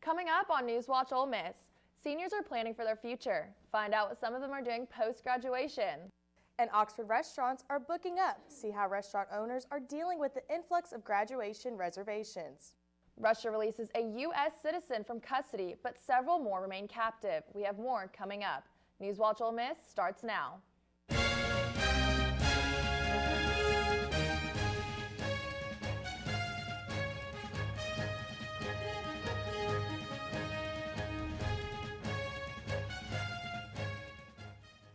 Coming up on NewsWatch Ole Miss, seniors are planning for their future. Find out what some of them are doing post-graduation. And Oxford restaurants are booking up. See how restaurant owners are dealing with the influx of graduation reservations. Russia releases a U.S. citizen from custody, but several more remain captive. We have more coming up. NewsWatch Ole Miss starts now.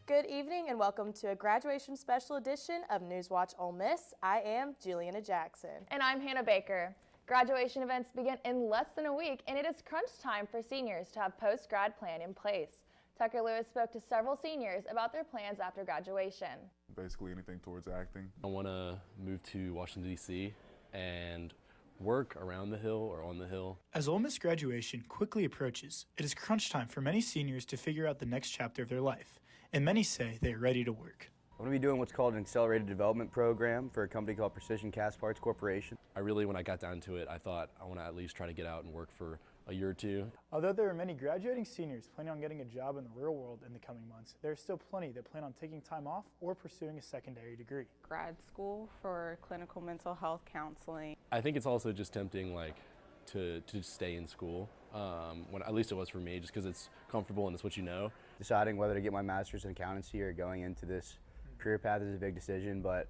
Good evening and welcome to a graduation special edition of NewsWatch Ole Miss. I am Juliana Jackson. And I'm Hannah Baker. Graduation events begin in less than a week, and it is crunch time for seniors to have post-grad plan in place. Tucker Lewis spoke to several seniors about their plans after graduation. Basically anything towards acting. I want to move to Washington, D.C. and work around the Hill or on the Hill. As Ole Miss graduation quickly approaches, it is crunch time for many seniors to figure out the next chapter of their life, and many say they are ready to work. I'm going to be doing what's called an accelerated development program for a company called Precision Cast Parts Corporation. When I got down to it, I thought I want to at least try to get out and work for a year or two. Although there are many graduating seniors planning on getting a job in the real world in the coming months, there are still plenty that plan on taking time off or pursuing a secondary degree. Grad school for clinical mental health counseling. I think it's also just tempting to stay in school, at least it was for me, just because it's comfortable and it's what you know. Deciding whether to get my master's in accountancy or going into this career path is a big decision, but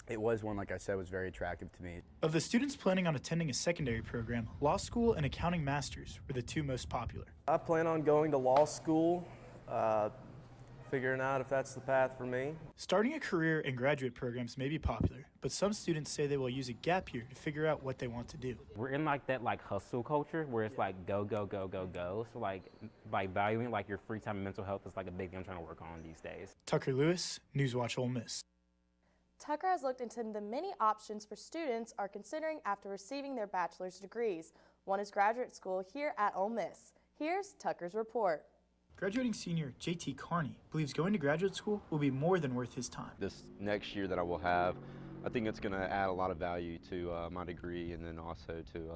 it was one, like I said, was very attractive to me. Of the students planning on attending a secondary program, law school and accounting masters were the two most popular. I plan on going to law school, figuring out if that's the path for me. Starting a career in graduate programs may be popular, but some students say they will use a gap year to figure out what they want to do. We're in that hustle culture where it's go, go, go, go, go. So by valuing your free time and mental health is a big thing I'm trying to work on these days. Tucker Lewis, NewsWatch Ole Miss. Tucker has looked into the many options for students are considering after receiving their bachelor's degrees. One is graduate school here at Ole Miss. Here's Tucker's report. Graduating senior J.T. Carney believes going to graduate school will be more than worth his time. This next year that I will have, I think it's going to add a lot of value to my degree and then also to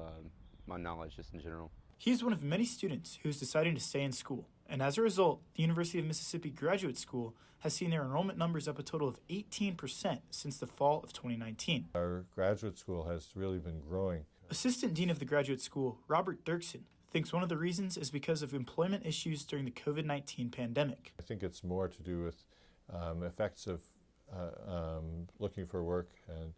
my knowledge just in general. He is one of many students who is deciding to stay in school, and as a result, the University of Mississippi Graduate School has seen their enrollment numbers up a total of 18% since the fall of 2019. Our graduate school has really been growing. Assistant Dean of the Graduate School, Robert Dirksen, thinks one of the reasons is because of employment issues during the COVID-19 pandemic. I think it's more to do with effects of looking for work and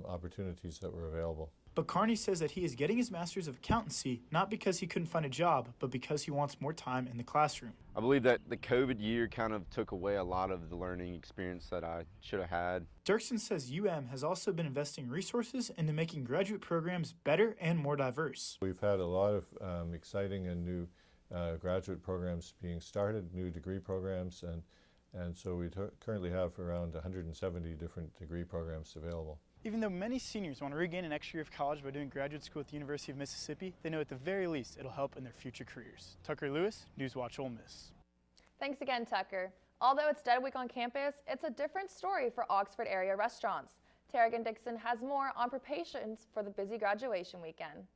opportunities that were available. But Carney says that he is getting his master's of accountancy not because he couldn't find a job, but because he wants more time in the classroom. I believe that the COVID year kind of took away a lot of the learning experience that I should have had. Dirksen says UM has also been investing resources into making graduate programs better and more diverse. We've had a lot of exciting and new graduate programs being started, new degree programs, and so we currently have around 170 different degree programs available. Even though many seniors want to regain an extra year of college by doing graduate school at the University of Mississippi, they know at the very least it'll help in their future careers. Tucker Lewis, NewsWatch Ole Miss. Thanks again, Tucker. Although it's Dead Week on campus, it's a different story for Oxford area restaurants. Tarragon Dixon has more on preparations for the busy graduation weekend.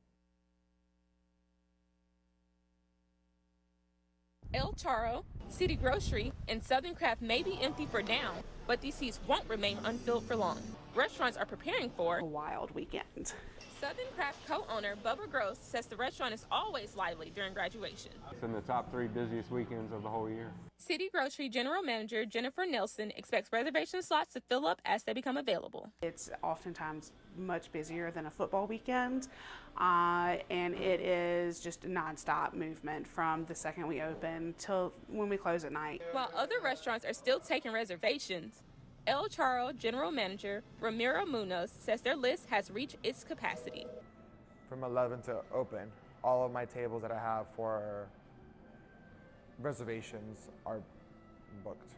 El Toro, City Grocery, and Southern Craft may be empty for now, but these seats won't remain unfilled for long. Restaurants are preparing for a wild weekend. Southern Craft co-owner Bubba Gross says the restaurant is always lively during graduation. It's in the top 3 busiest weekends of the whole year. City Grocery General Manager Jennifer Nelson expects reservation slots to fill up as they become available. It's oftentimes much busier than a football weekend, and it is just nonstop movement from the second we open till when we close at night. While other restaurants are still taking reservations, El Charo General Manager Ramiro Munoz says their list has reached its capacity. From 11 to open, all of my tables that I have for reservations are booked.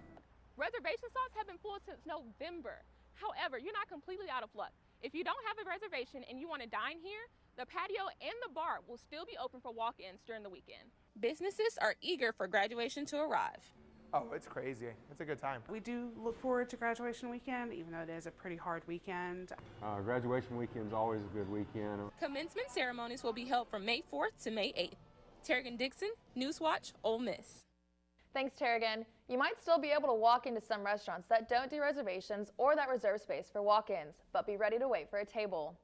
Reservation slots have been full since November. However, you're not completely out of luck. If you don't have a reservation and you want to dine here, the patio and the bar will still be open for walk-ins during the weekend. Businesses are eager for graduation to arrive. Oh, it's crazy. It's a good time. We do look forward to graduation weekend, even though it is a pretty hard weekend. Graduation weekend is always a good weekend. Commencement ceremonies will be held from May 4th to May 8th. Terrigan Dixon, NewsWatch Ole Miss. Thanks, Terrigan. You might still be able to walk into some restaurants that don't do reservations or that reserve space for walk-ins, but be ready to wait for a table.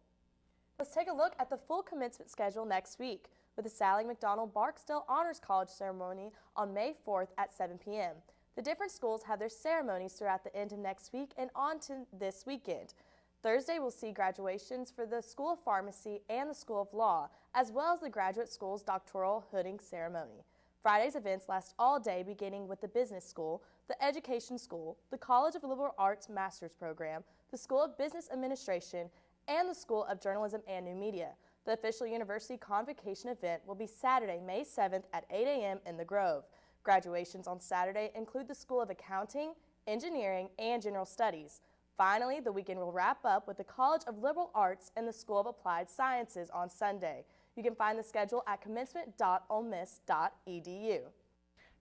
Let's take a look at the full commencement schedule next week with the Sally McDonald Barksdale Honors College ceremony on May 4th at 7 p.m. The different schools have their ceremonies throughout the end of next week and on to this weekend. Thursday will see graduations for the School of Pharmacy and the School of Law, as well as the graduate school's doctoral hooding ceremony. Friday's events last all day, beginning with the Business School, the Education School, the College of Liberal Arts Master's Program, the School of Business Administration, and the School of Journalism and New Media. The official university convocation event will be Saturday, May 7th at 8 a.m. in the Grove. Graduations on Saturday include the School of Accounting, Engineering, and General Studies. Finally, the weekend will wrap up with the College of Liberal Arts and the School of Applied Sciences on Sunday. You can find the schedule at commencement.olemiss.edu.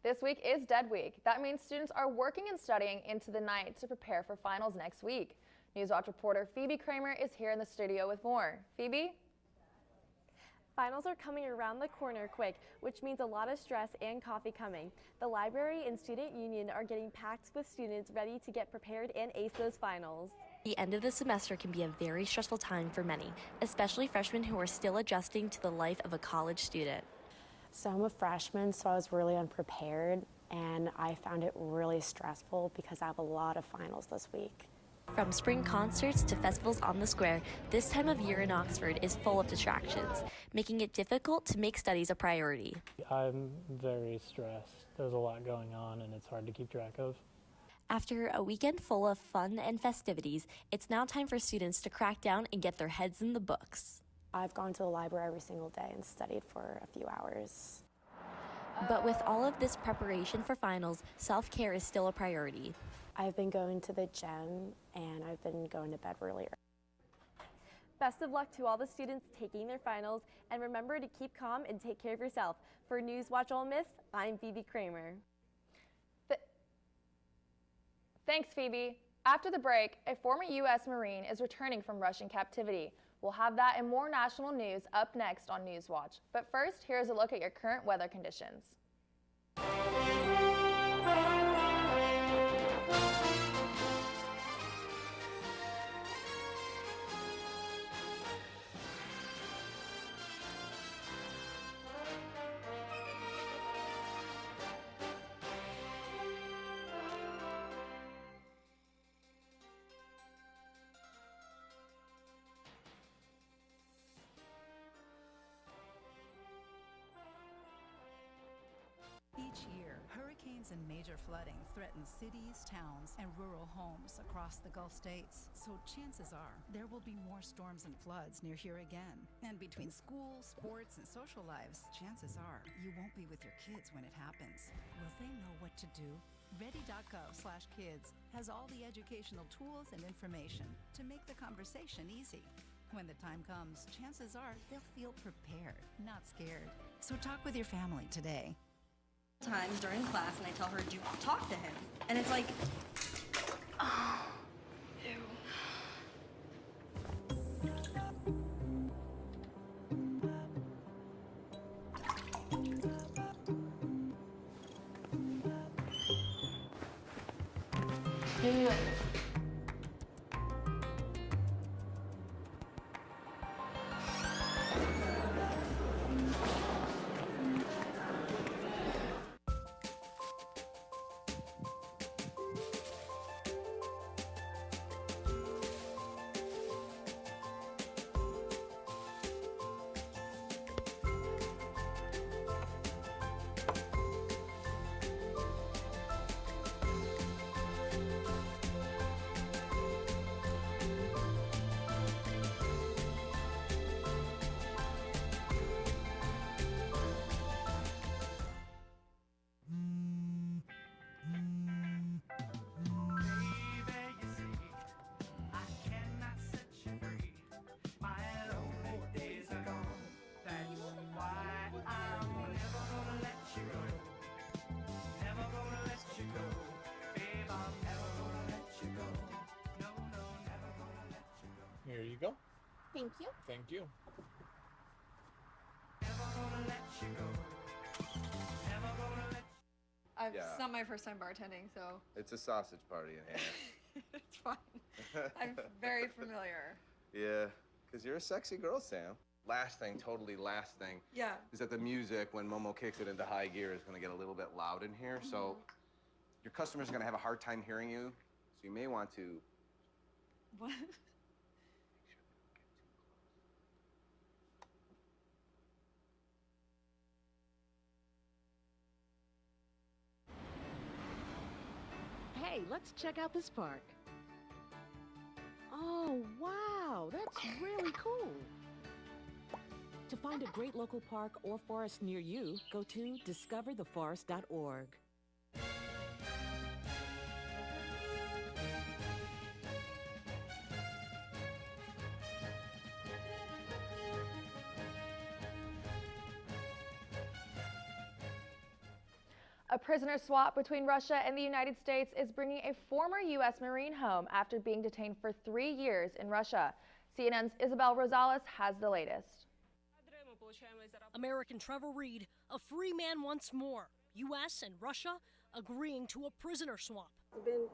This week is Dead Week. That means students are working and studying into the night to prepare for finals next week. NewsWatch reporter Phoebe Kramer is here in the studio with more. Phoebe? Finals are coming around the corner quick, which means a lot of stress and coffee coming. The library and student union are getting packed with students ready to get prepared and ace those finals. The end of the semester can be a very stressful time for many, especially freshmen who are still adjusting to the life of a college student. So I'm a freshman, so I was really unprepared, and I found it really stressful because I have a lot of finals this week. From spring concerts to festivals on the square, this time of year in Oxford is full of distractions, making it difficult to make studies a priority. I'm very stressed. There's a lot going on and it's hard to keep track of. After a weekend full of fun and festivities, it's now time for students to crack down and get their heads in the books. I've gone to the library every single day and studied for a few hours. But with all of this preparation for finals, self-care is still a priority. I've been going to the gym and I've been going to bed really early. Best of luck to all the students taking their finals, and remember to keep calm and take care of yourself. For NewsWatch Ole Miss, I'm Phoebe Kramer. Thanks, Phoebe. After the break, a former U.S. Marine is returning from Russian captivity. We'll have that and more national news up next on NewsWatch. But first, here's a look at your current weather conditions. Each year, hurricanes and major flooding threaten cities, towns, and rural homes across the Gulf states. So chances are there will be more storms and floods near here again. And between school, sports, and social lives, chances are you won't be with your kids when it happens. Will they know what to do? Ready.gov/kids has all the educational tools and information to make the conversation easy. When the time comes, chances are they'll feel prepared, not scared. So talk with your family today. Times during class, and I tell her to talk to him, and it's like, oh, ew. Thank you. Thank you. It's not my first time bartending, so It's a sausage party in here. it's fine. I'm very familiar. Yeah, because you're a sexy girl, Sam. Last thing, totally last thing, Yeah. is that the music, when Momo kicks it into high gear, is going to get a little bit loud in here. So your customers are going to have a hard time hearing you. So you may want to. What? Hey, let's check out this park. Oh, wow, that's really cool. To find a great local park or forest near you, go to discovertheforest.org. A prisoner swap between Russia and the United States is bringing a former U.S. Marine home after being detained for 3 years in Russia. CNN's Isabel Rosales has the latest. American Trevor Reed, a free man once more. U.S. and Russia agreeing to a prisoner swap. It's been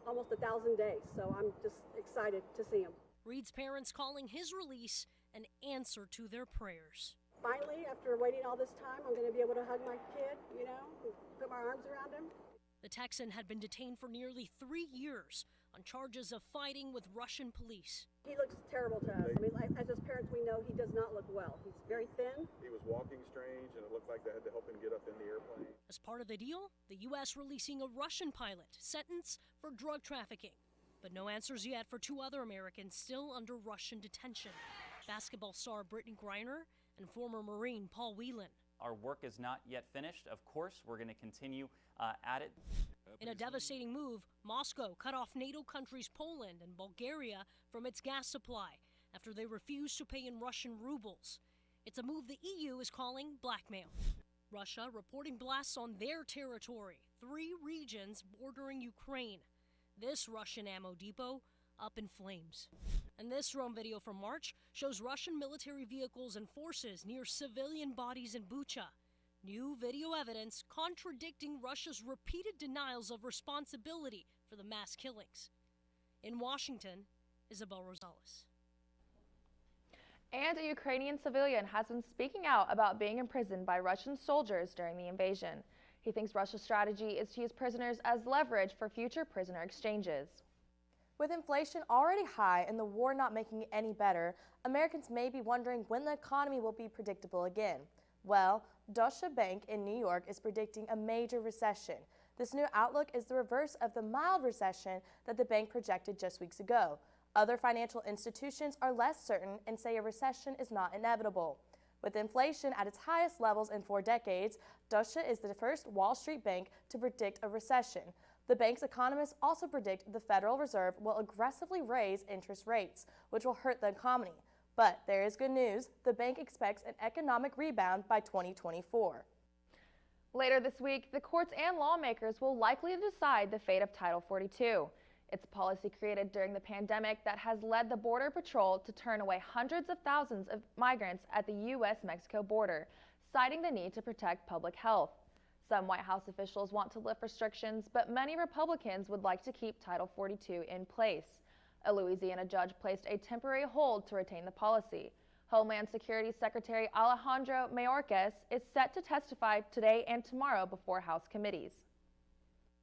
almost 1,000 days, so I'm just excited to see him. Reed's parents calling his release an answer to their prayers. Finally, after waiting all this time, I'm going to be able to hug my kid, you know, and put my arms around him. The Texan had been detained for nearly 3 years on charges of fighting with Russian police. He looks terrible to us. I mean, as his parents, we know he does not look well. He's very thin. He was walking strange, and it looked like they had to help him get up in the airplane. As part of the deal, the U.S. releasing a Russian pilot sentenced for drug trafficking. But no answers yet for 2 other Americans still under Russian detention. Basketball star Brittany Griner and former Marine Paul Whelan. Our work is not yet finished. Of course, we're going to continue at it. In a devastating move, Moscow cut off NATO countries Poland and Bulgaria from its gas supply after they refused to pay in Russian rubles. It's a move the EU is calling blackmail. Russia reporting blasts on their territory, 3 regions bordering Ukraine. This Russian ammo depot up in flames. And this drone video from March shows Russian military vehicles and forces near civilian bodies in Bucha. New video evidence contradicting Russia's repeated denials of responsibility for the mass killings. In Washington, Isabel Rosales. And a Ukrainian civilian has been speaking out about being imprisoned by Russian soldiers during the invasion. He thinks Russia's strategy is to use prisoners as leverage for future prisoner exchanges. With inflation already high and the war not making it any better, Americans may be wondering when the economy will be predictable again. Well, Deutsche Bank in New York is predicting a major recession. This new outlook is the reverse of the mild recession that the bank projected just weeks ago. Other financial institutions are less certain and say a recession is not inevitable. With inflation at its highest levels in 4 decades, Deutsche is the first Wall Street bank to predict a recession. The bank's economists also predict the Federal Reserve will aggressively raise interest rates, which will hurt the economy. But there is good news. The bank expects an economic rebound by 2024. Later this week, the courts and lawmakers will likely decide the fate of Title 42. It's a policy created during the pandemic that has led the Border Patrol to turn away hundreds of thousands of migrants at the U.S.-Mexico border, citing the need to protect public health. Some White House officials want to lift restrictions, but many Republicans would like to keep Title 42 in place. A Louisiana judge placed a temporary hold to retain the policy. Homeland Security Secretary Alejandro Mayorkas is set to testify today and tomorrow before House committees.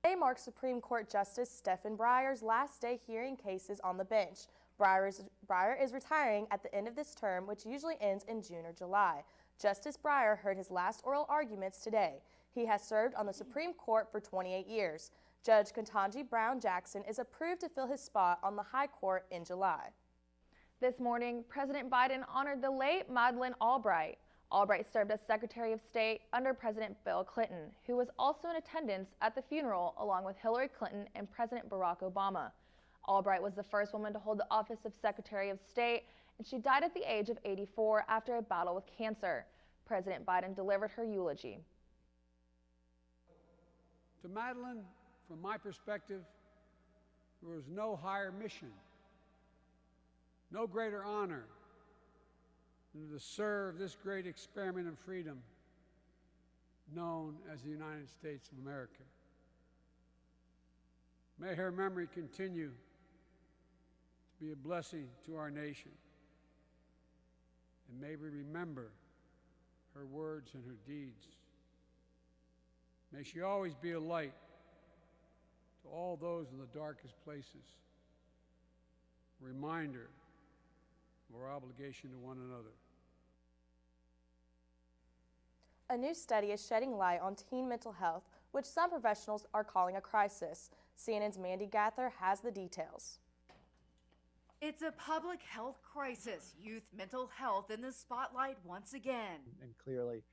Today marks Supreme Court Justice Stephen Breyer's last day hearing cases on the bench. Breyer is retiring at the end of this term, which usually ends in June or July. Justice Breyer heard his last oral arguments today. He has served on the Supreme Court for 28 years. Judge Ketanji Brown Jackson is approved to fill his spot on the High Court in July. This morning, President Biden honored the late Madeleine Albright. Albright served as Secretary of State under President Bill Clinton, who was also in attendance at the funeral along with Hillary Clinton and President Barack Obama. Albright was the first woman to hold the office of Secretary of State, and she died at the age of 84 after a battle with cancer. President Biden delivered her eulogy. To Madeleine, from my perspective, there was no higher mission, no greater honor and to serve this great experiment of freedom known as the United States of America. May her memory continue to be a blessing to our nation, and may we remember her words and her deeds. May she always be a light to all those in the darkest places, a reminder of our obligation to one another. A new study is shedding light on teen mental health, which some professionals are calling a crisis. CNN's Mandy Gather has the details. It's a public health crisis. Youth mental health in the spotlight once again. And clearly,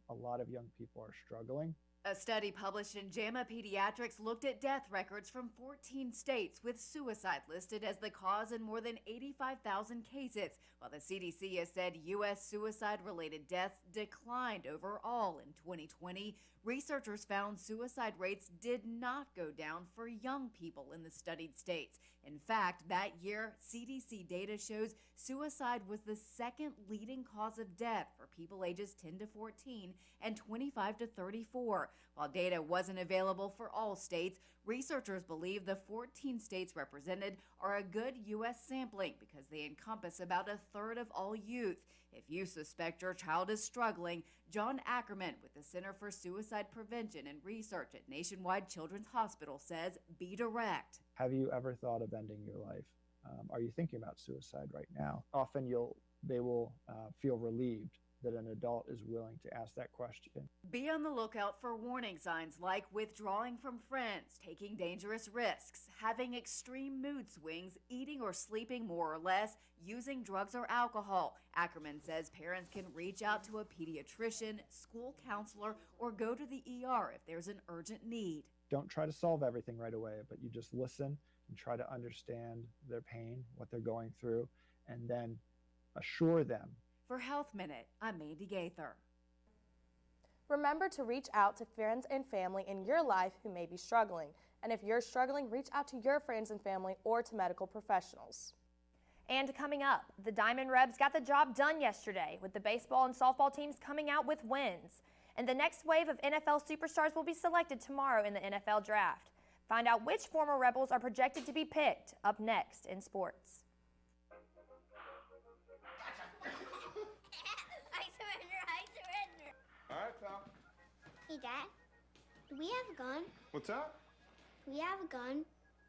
a lot of young people are struggling. A study published in JAMA Pediatrics looked at death records from 14 states with suicide listed as the cause in more than 85,000 cases, while the CDC has said U.S. suicide-related deaths declined overall in 2020. Researchers found suicide rates did not go down for young people in the studied states. In fact, that year, CDC data shows suicide was the second leading cause of death for people ages 10 to 14 and 25 to 34. While data wasn't available for all states, researchers believe the 14 states represented are a good U.S. sampling because they encompass about a third of all youth. If you suspect your child is struggling, John Ackerman with the Center for Suicide Prevention and Research at Nationwide Children's Hospital says, be direct. Have you ever thought of ending your life? Are you thinking about suicide right now? Often they will feel relieved that an adult is willing to ask that question. Be on the lookout for warning signs like withdrawing from friends, taking dangerous risks, having extreme mood swings, eating or sleeping more or less, using drugs or alcohol. Ackerman says parents can reach out to a pediatrician, school counselor, or go to the ER if there's an urgent need. Don't try to solve everything right away, but you just listen and try to understand their pain, what they're going through, and then assure them. For Health Minute, I'm Mandy Gaither. Remember to reach out to friends and family in your life who may be struggling. And if you're struggling, reach out to your friends and family or to medical professionals. And coming up, the Diamond Rebs got the job done yesterday with the baseball and softball teams coming out with wins. And the next wave of NFL superstars will be selected tomorrow in the NFL Draft. Find out which former Rebels are projected to be picked up next in sports. All right, pal. Hey, Dad. Do we have a gun? What's that? Do we have a gun?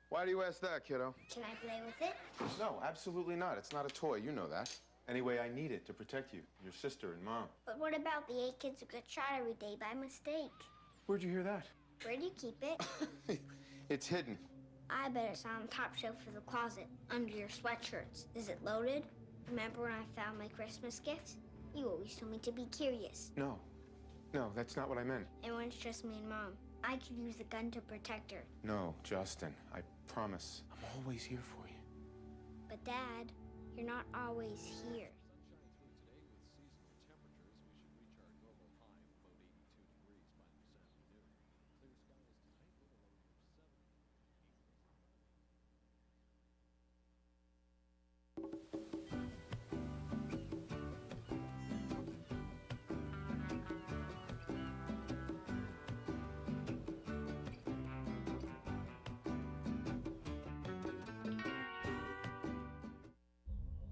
Why do you ask that, kiddo? Can I play with it? No, absolutely not. It's not a toy. You know that. Anyway, I need it to protect you, your sister, and Mom. But what about the 8 kids who get shot every day by mistake? Where'd you hear that? Where do you keep it? It's hidden. I bet it's on the top shelf of the closet, under your sweatshirts. Is it loaded? Remember when I found my Christmas gifts? You always told me to be curious. No. No, that's not what I meant. And when it's just me and Mom, I could use the gun to protect her. No, Justin, I promise. I'm always here for you. But Dad, you're not always here.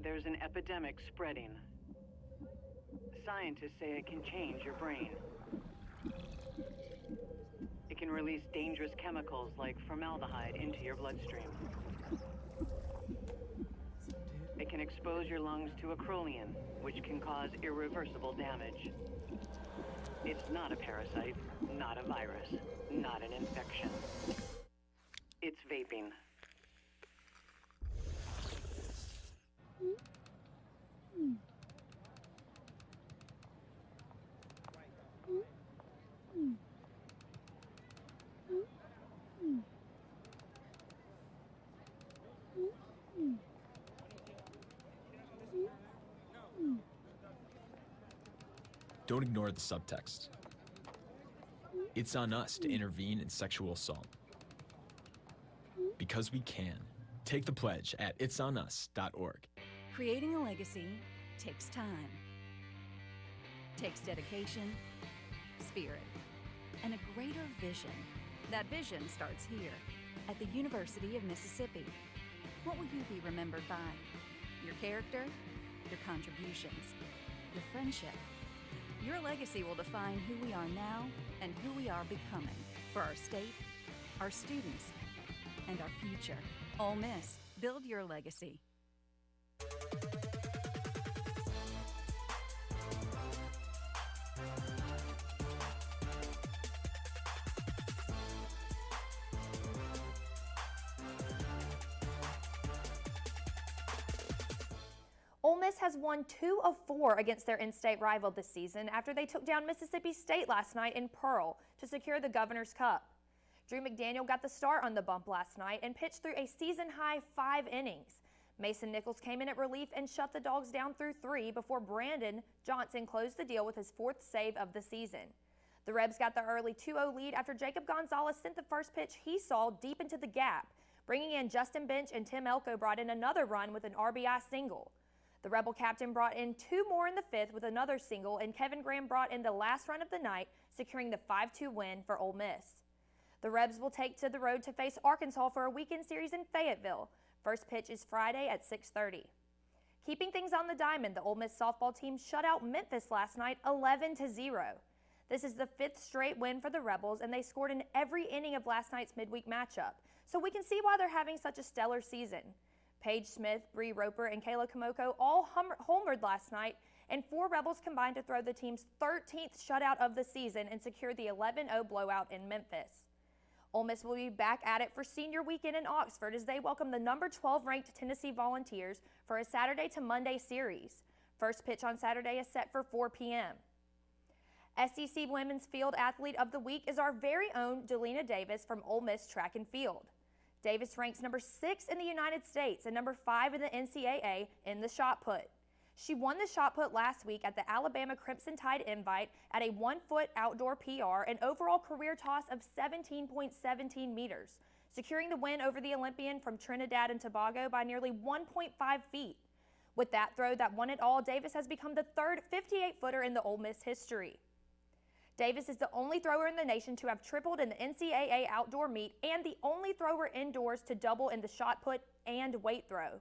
There's an epidemic spreading. Scientists say it can change your brain. It can release dangerous chemicals like formaldehyde into your bloodstream. It can expose your lungs to acrolein, which can cause irreversible damage. It's not a parasite, not a virus, not an infection. It's vaping. Don't ignore the subtext. It's on us to intervene in sexual assault. Because we can. Take the pledge at itsonus.org. Creating a legacy, takes time, takes dedication, spirit, and a greater vision. That vision starts here, at the University of Mississippi. What will you be remembered by? Your character, your contributions, your friendship. Your legacy will define who we are now and who we are becoming for our state, our students, and our future. Ole Miss, build your legacy. Ole Miss has won 2 of 4 against their in-state rival this season after they took down Mississippi State last night in Pearl to secure the Governor's Cup. Drew McDaniel got the start on the bump last night and pitched through a season-high 5 innings. Mason Nichols came in at relief and shut the Dogs down through 3 before Brandon Johnson closed the deal with his 4th save of the season. The Rebs got the early 2-0 lead after Jacob Gonzalez sent the first pitch he saw deep into the gap. Bringing in Justin Bench and Tim Elko brought in another run with an RBI single. The Rebel captain brought in 2 more in the 5th with another single, and Kevin Graham brought in the last run of the night, securing the 5-2 win for Ole Miss. The Rebs will take to the road to face Arkansas for a weekend series in Fayetteville. First pitch is Friday at 6:30. Keeping things on the diamond, the Ole Miss softball team shut out Memphis last night 11-0. This is the 5th straight win for the Rebels, and they scored in every inning of last night's midweek matchup, so we can see why they're having such a stellar season. Paige Smith, Bree Roper, and Kayla Komoko all homered last night, and 4 Rebels combined to throw the team's 13th shutout of the season and secure the 11-0 blowout in Memphis. Ole Miss will be back at it for senior weekend in Oxford as they welcome the number 12 ranked Tennessee Volunteers for a Saturday to Monday series. First pitch on Saturday is set for 4 p.m. SEC Women's Field Athlete of the Week is our very own Delina Davis from Ole Miss Track and Field. Davis ranks number 6 in the United States and number 5 in the NCAA in the shot put. She won the shot put last week at the Alabama Crimson Tide Invite at a 1-foot outdoor PR and overall career toss of 17.17 meters, securing the win over the Olympian from Trinidad and Tobago by nearly 1.5 feet. With that throw that won it all, Davis has become the 3rd 58-footer in the Ole Miss history. Davis is the only thrower in the nation to have tripled in the NCAA outdoor meet and the only thrower indoors to double in the shot put and weight throw.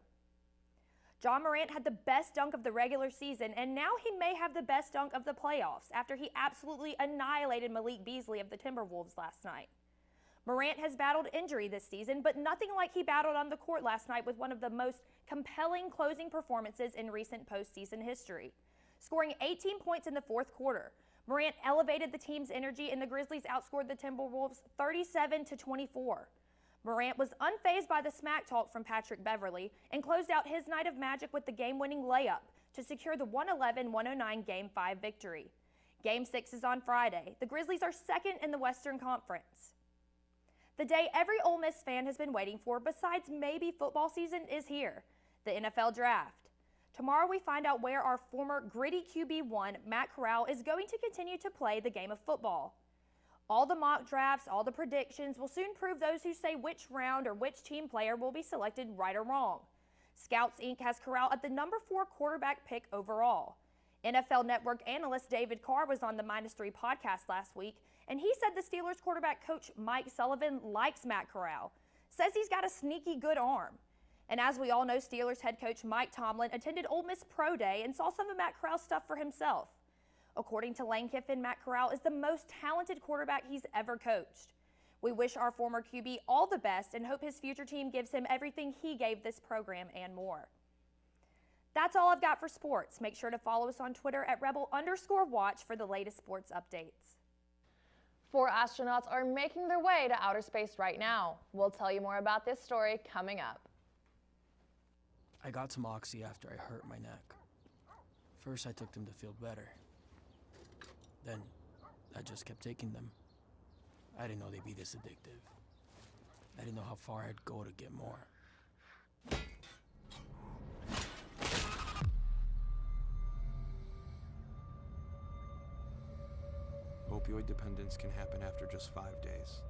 John Morant had the best dunk of the regular season, and now he may have the best dunk of the playoffs after he absolutely annihilated Malik Beasley of the Timberwolves last night. Morant has battled injury this season, but nothing like he battled on the court last night with one of the most compelling closing performances in recent postseason history. Scoring 18 points in the 4th quarter, Morant elevated the team's energy, and the Grizzlies outscored the Timberwolves 37-24. Morant was unfazed by the smack talk from Patrick Beverley and closed out his night of magic with the game-winning layup to secure the 111-109 Game 5 victory. Game 6 is on Friday. The Grizzlies are 2nd in the Western Conference. The day every Ole Miss fan has been waiting for, besides maybe football season, is here, the NFL Draft. Tomorrow we find out where our former gritty QB1, Matt Corral, is going to continue to play the game of football. All the mock drafts, all the predictions will soon prove those who say which round or which team player will be selected right or wrong. Scouts Inc. has Corral at the number 4 quarterback pick overall. NFL Network analyst David Carr was on the -3 podcast last week, and he said the Steelers quarterback coach Mike Sullivan likes Matt Corral, says he's got a sneaky good arm. And as we all know, Steelers head coach Mike Tomlin attended Ole Miss Pro Day and saw some of Matt Corral's stuff for himself. According to Lane Kiffin, Matt Corral is the most talented quarterback he's ever coached. We wish our former QB all the best and hope his future team gives him everything he gave this program and more. That's all I've got for sports. Make sure to follow us on Twitter at rebel_watch for the latest sports updates. 4 astronauts are making their way to outer space right now. We'll tell you more about this story coming up. I got some Oxy after I hurt my neck. First I took them to feel better. Then I just kept taking them. I didn't know they'd be this addictive. I didn't know how far I'd go to get more. Opioid dependence can happen after just 5 days.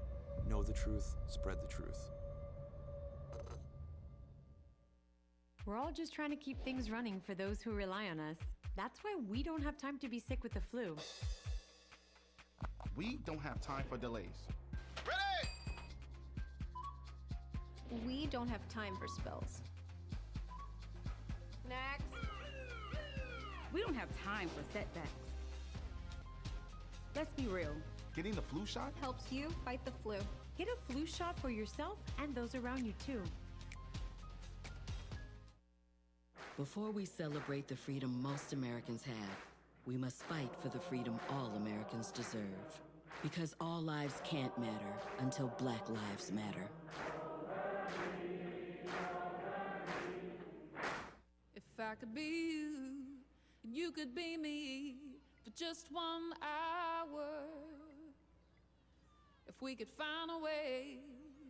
Know the truth, spread the truth. We're all just trying to keep things running for those who rely on us. That's why we don't have time to be sick with the flu. We don't have time for delays. We don't have time for spills. Next. We don't have time for setbacks. Let's be real. Getting the flu shot helps you fight the flu. Get a flu shot for yourself and those around you too. Before we celebrate the freedom most Americans have, we must fight for the freedom all Americans deserve. Because all lives can't matter until Black lives matter. If I could be you, and you could be me for just 1 hour. If we could find a way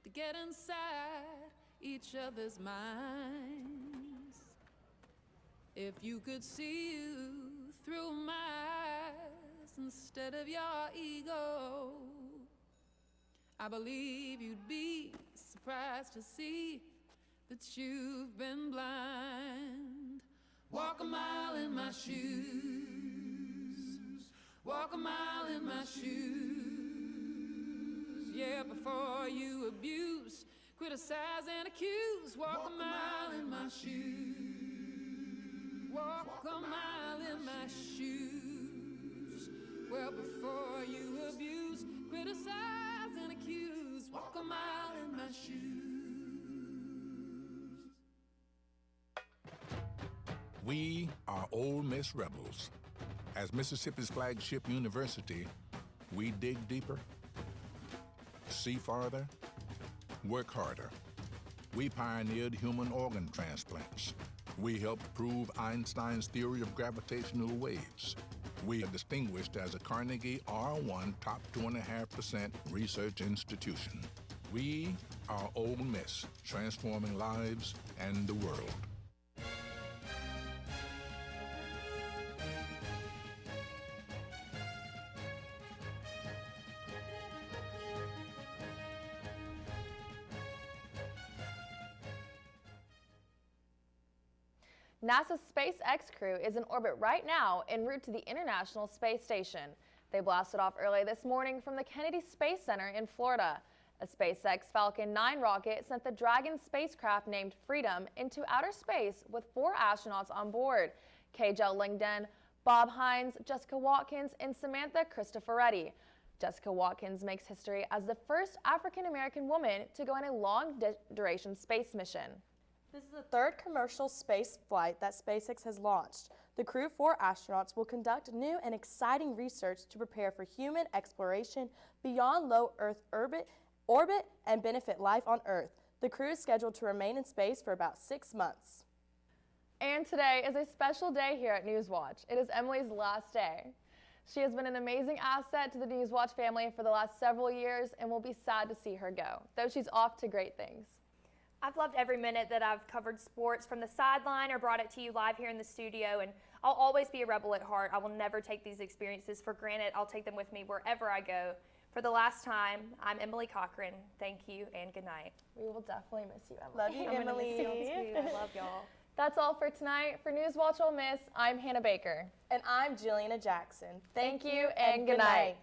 to get inside each other's minds. If you could see you through my eyes instead of your ego, I believe you'd be surprised to see that you've been blind. Walk a mile in my shoes. Walk a mile in my shoes. Yeah, before you abuse, criticize and accuse. Walk a mile in my shoes. Walk a mile in my shoes. Well, before you abuse, criticize and accuse. Walk a mile in my shoes. We are Ole Miss Rebels. As Mississippi's flagship university, we dig deeper, see farther, work harder. We pioneered human organ transplants. We helped prove Einstein's theory of gravitational waves. We are distinguished as a Carnegie R1 top 2.5% research institution. We are Ole Miss, transforming lives and the world. NASA's SpaceX crew is in orbit right now en route to the International Space Station. They blasted off early this morning from the Kennedy Space Center in Florida. A SpaceX Falcon 9 rocket sent the Dragon spacecraft named Freedom into outer space with 4 astronauts on board: Kjell Lingden, Bob Hines, Jessica Watkins, and Samantha Cristoforetti. Jessica Watkins makes history as the first African-American woman to go on a long-duration space mission. This is the 3rd commercial space flight that SpaceX has launched. The crew 4 astronauts will conduct new and exciting research to prepare for human exploration beyond low Earth orbit and benefit life on Earth. The crew is scheduled to remain in space for about 6 months. And today is a special day here at NewsWatch. It is Emily's last day. She has been an amazing asset to the NewsWatch family for the last several years, and we'll be sad to see her go, though she's off to great things. I've loved every minute that I've covered sports from the sideline or brought it to you live here in the studio, and I'll always be a rebel at heart. I will never take these experiences for granted. I'll take them with me wherever I go. For the last time, I'm Emily Cochran. Thank you and good night. We will definitely miss you, Emily. Love you, Emily. Miss you too. I love y'all. That's all for tonight. For NewsWatch Ole Miss, I'm Hannah Baker. And I'm Jilliana Jackson. Thank you and good night.